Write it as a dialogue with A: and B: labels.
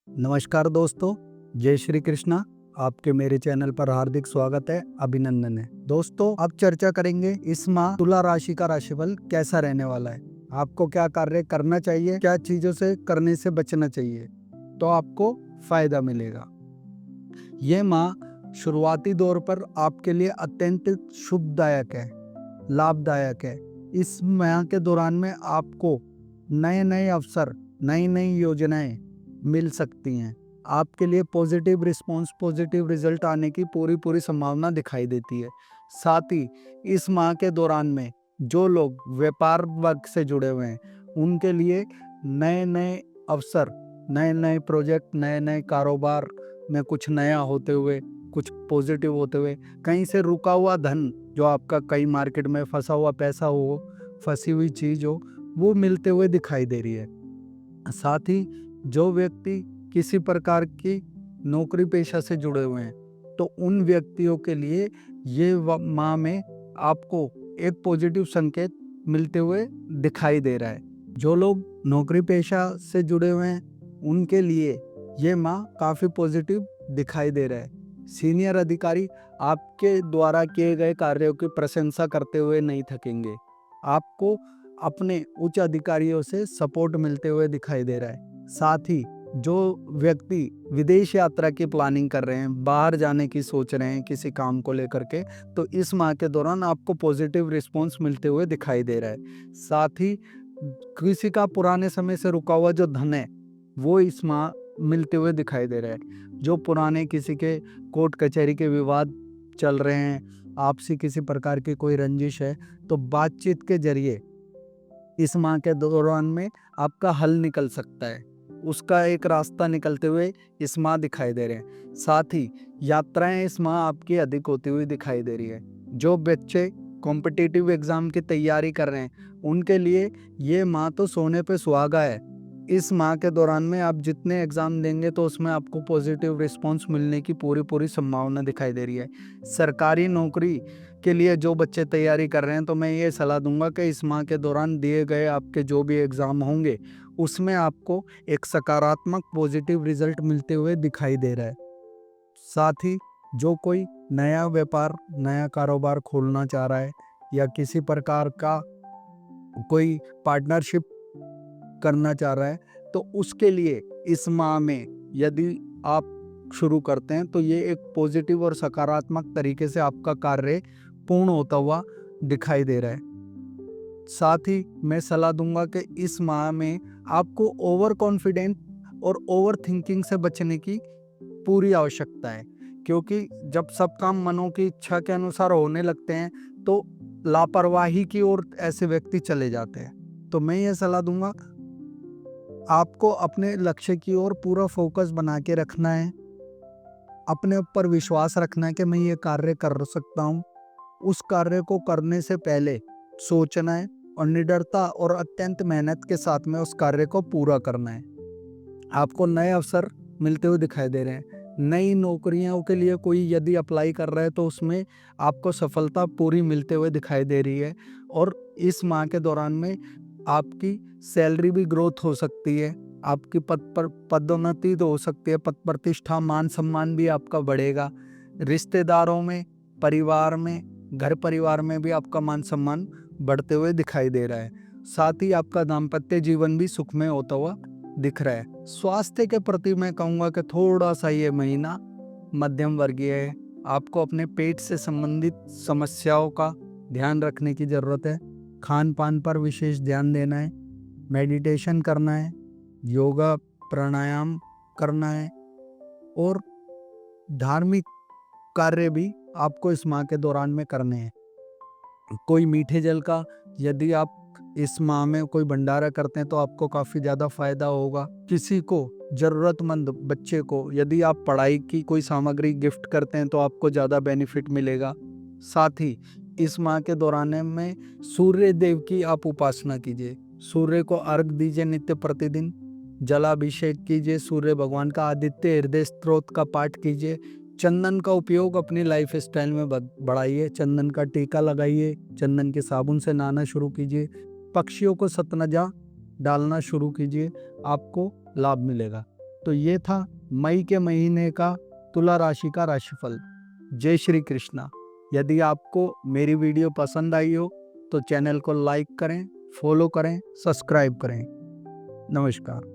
A: नमस्कार दोस्तों, जय श्री कृष्णा। आपके मेरे चैनल पर हार्दिक स्वागत है, अभिनंदन है। दोस्तों, अब चर्चा करेंगे इस माह तुला राशि का राशिफल कैसा रहने वाला है। आपको क्या कार्य करना चाहिए, क्या चीजों से करने से बचना चाहिए, तो आपको फायदा मिलेगा। ये माह शुरुआती दौर पर आपके लिए अत्यंत शुभदायक है, लाभदायक है। इस माह के दौरान में आपको नए नए अवसर, नई नई योजनाएं मिल सकती हैं। आपके लिए पॉजिटिव रिस्पॉन्स, पॉजिटिव रिजल्ट आने की पूरी पूरी संभावना दिखाई देती है। साथ ही इस माह के दौरान में जो लोग व्यापार वर्ग से जुड़े हुए हैं, उनके लिए नए नए अवसर, नए नए प्रोजेक्ट, नए नए कारोबार में कुछ नया होते हुए, कुछ पॉजिटिव होते हुए, कहीं से रुका हुआ धन, जो आपका कई मार्केट में फंसा हुआ पैसा हो, फंसी हुई चीज हो, वो मिलते हुए दिखाई दे रही है। साथ ही जो व्यक्ति किसी प्रकार की नौकरी पेशा से जुड़े हुए हैं, तो उन व्यक्तियों के लिए ये माह में आपको एक पॉजिटिव संकेत मिलते हुए दिखाई दे रहा है। जो लोग नौकरी पेशा से जुड़े हुए हैं, उनके लिए ये माह काफ़ी पॉजिटिव दिखाई दे रहा है। सीनियर अधिकारी आपके द्वारा किए गए कार्यों की प्रशंसा करते हुए नहीं थकेंगे। आपको अपने उच्च अधिकारियों से सपोर्ट मिलते हुए दिखाई दे रहा है। साथ ही जो व्यक्ति विदेश यात्रा की प्लानिंग कर रहे हैं, बाहर जाने की सोच रहे हैं किसी काम को लेकर के, तो इस माह के दौरान आपको पॉजिटिव रिस्पॉन्स मिलते हुए दिखाई दे रहा है। साथ ही किसी का पुराने समय से रुका हुआ जो धन है, वो इस माह मिलते हुए दिखाई दे रहा है। जो पुराने किसी के कोर्ट कचहरी के विवाद चल रहे हैं, आपसी किसी प्रकार की कोई रंजिश है, तो बातचीत के जरिए इस माह के दौरान में आपका हल निकल सकता है। उसका एक रास्ता निकलते हुए इस माह दिखाई दे रहे हैं। साथ ही यात्राएं इस माह आपकी अधिक होती हुई दिखाई दे रही है। जो बच्चे कॉम्पिटिटिव एग्जाम की तैयारी कर रहे हैं, उनके लिए ये माह तो सोने पे सुहागा है। इस माह के दौरान में आप जितने एग्जाम देंगे, तो उसमें आपको पॉजिटिव रिस्पॉन्स मिलने की पूरी पूरी संभावना दिखाई दे रही है। सरकारी नौकरी के लिए जो बच्चे तैयारी कर रहे हैं, तो मैं ये सलाह दूंगा कि इस माह के दौरान दिए गए आपके जो भी एग्ज़ाम होंगे, उसमें आपको एक सकारात्मक पॉजिटिव रिजल्ट मिलते हुए दिखाई दे रहा है। साथ ही जो कोई नया व्यापार, नया कारोबार खोलना चाह रहा है, या किसी प्रकार का कोई पार्टनरशिप करना चाह रहा है, तो उसके लिए इस माह में यदि आप शुरू करते हैं, तो ये एक पॉजिटिव और सकारात्मक तरीके से आपका कार्य पूर्ण होता हुआ दिखाई दे रहा है। साथ ही मैं सलाह दूंगा कि इस माह में आपको ओवर कॉन्फिडेंट और ओवर थिंकिंग से बचने की पूरी आवश्यकता है, क्योंकि जब सब काम मनों की इच्छा के अनुसार होने लगते हैं, तो लापरवाही की ओर ऐसे व्यक्ति चले जाते हैं। तो मैं ये सलाह दूंगा, आपको अपने लक्ष्य की ओर पूरा फोकस बना के रखना है, अपने ऊपर विश्वास रखना है कि मैं ये कार्य कर सकता हूँ। उस कार्य को करने से पहले सोचना है और निडरता और अत्यंत मेहनत के साथ में उस कार्य को पूरा करना है। आपको नए अवसर मिलते हुए दिखाई दे रहे हैं। नई नौकरियों के लिए कोई यदि अप्लाई कर रहा है, तो उसमें आपको सफलता पूरी मिलते हुए दिखाई दे रही है। और इस माह के दौरान में आपकी सैलरी भी ग्रोथ हो सकती है, आपकी पदोन्नति तो हो सकती है, पद प्रतिष्ठा, मान सम्मान भी आपका बढ़ेगा। रिश्तेदारों में, परिवार में, घर परिवार में भी आपका मान सम्मान बढ़ते हुए दिखाई दे रहा है। साथ ही आपका दाम्पत्य जीवन भी सुखमय होता हुआ दिख रहा है। स्वास्थ्य के प्रति मैं कहूँगा कि थोड़ा सा ये महीना मध्यम वर्गीय है। आपको अपने पेट से संबंधित समस्याओं का ध्यान रखने की ज़रूरत है। खान पान पर विशेष ध्यान देना है, मेडिटेशन करना है, योगा प्राणायाम करना है, और धार्मिक कार्य भी आपको इस माह के दौरान में करने हैं। कोई मीठे जल का यदि आप इस माह में कोई भंडारा करते हैं, तो आपको काफ़ी ज़्यादा फायदा होगा। किसी को, ज़रूरतमंद बच्चे को यदि आप पढ़ाई की कोई सामग्री गिफ्ट करते हैं, तो आपको ज़्यादा बेनिफिट मिलेगा। साथ ही इस माह के दौरान में सूर्य देव की आप उपासना कीजिए, सूर्य को अर्घ दीजिए नित्य प्रतिदिन, जलाभिषेक कीजिए, सूर्य भगवान का आदित्य हृदय स्तोत्र का पाठ कीजिए। चंदन का उपयोग अपनी लाइफ स्टाइल में बढ़ाइए, चंदन का टीका लगाइए, चंदन के साबुन से नहाना शुरू कीजिए, पक्षियों को सतनजा डालना शुरू कीजिए, आपको लाभ मिलेगा। तो ये था मई के महीने का तुला राशि का राशिफल। जय श्री कृष्णा। यदि आपको मेरी वीडियो पसंद आई हो तो चैनल को लाइक करें, फॉलो करें, सब्सक्राइब करें। नमस्कार।